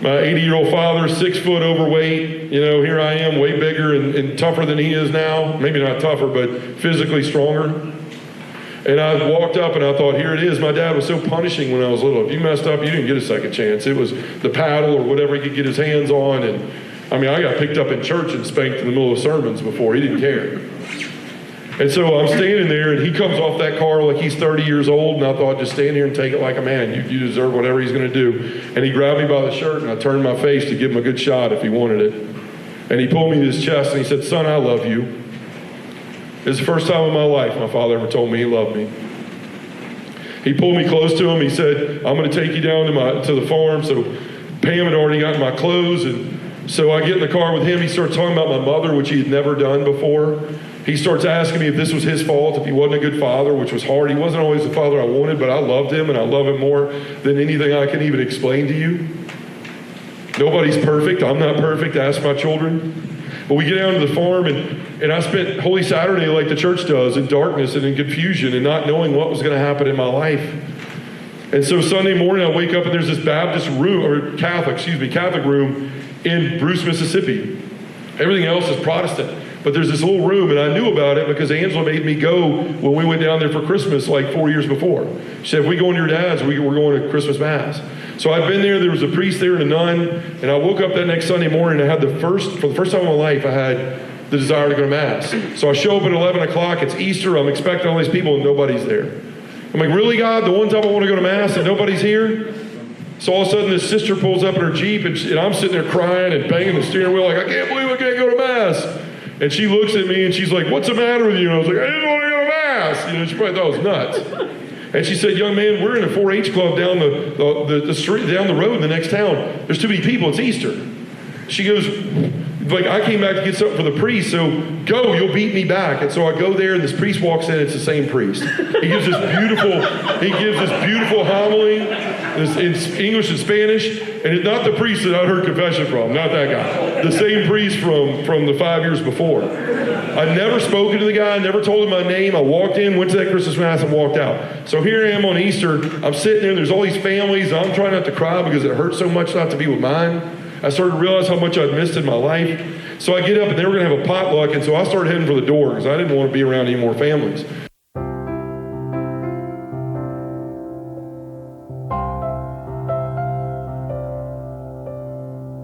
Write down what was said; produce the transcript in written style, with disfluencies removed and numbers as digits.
My 80-year-old father, 6 foot overweight. You know, here I am, way bigger and tougher than he is now. Maybe not tougher, but physically stronger. And I walked up and I thought, here it is. My dad was so punishing when I was little. If you messed up, you didn't get a second chance. It was the paddle or whatever he could get his hands on. And I mean, I got picked up in church and spanked in the middle of sermons before. He didn't care. And so I'm standing there, and he comes off that car like he's 30 years old, and I thought, just stand here and take it like a man. You deserve whatever he's going to do. And he grabbed me by the shirt, and I turned my face to give him a good shot if he wanted it. And he pulled me to his chest, and he said, son, I love you. It's the first time in my life my father ever told me he loved me. He pulled me close to him. He said, I'm going to take you down to the farm. So Pam had already gotten my clothes, and so I get in the car with him. He starts talking about my mother, which he had never done before. He starts asking me if this was his fault, if he wasn't a good father, which was hard. He wasn't always the father I wanted, but I loved him, and I love him more than anything I can even explain to you. Nobody's perfect. I'm not perfect. Ask my children. But we get down to the farm, and I spent Holy Saturday like the church does, in darkness and in confusion and not knowing what was going to happen in my life. And so Sunday morning I wake up, and there's this Baptist room, or Catholic room in Bruce, Mississippi. Everything else is Protestant. But there's this little room, and I knew about it because Angela made me go when we went down there for Christmas like 4 years before. She said, if we go into your dad's, we're going to Christmas Mass. So I'd been there was a priest there and a nun, and I woke up that next Sunday morning, and I had for the first time in my life, I had the desire to go to Mass. So I show up at 11 o'clock, it's Easter, I'm expecting all these people, and nobody's there. I'm like, really, God, the one time I want to go to Mass and nobody's here? So all of a sudden this sister pulls up in her Jeep, and I'm sitting there crying and banging the steering wheel like, I can't believe I can't go to Mass. And she looks at me and she's like, what's the matter with you? And I was like, I didn't want to go to Mass. You know, she probably thought I was nuts. And she said, young man, we're in a 4-H club down the street, down the road in the next town. There's too many people, it's Easter. She goes, like, I came back to get something for the priest, so go, you'll beat me back. And so I go there, and this priest walks in, it's the same priest. He gives this beautiful homily, in English and Spanish, and it's not the priest that I heard confession from, not that guy. The same priest from the 5 years before. I'd never spoken to the guy, never told him my name. I walked in, went to that Christmas Mass, and walked out. So here I am on Easter, I'm sitting there, there's all these families, and I'm trying not to cry because it hurts so much not to be with mine. I started to realize how much I'd missed in my life. So I get up, and they were going to have a potluck, and so I started heading for the door because I didn't want to be around any more families.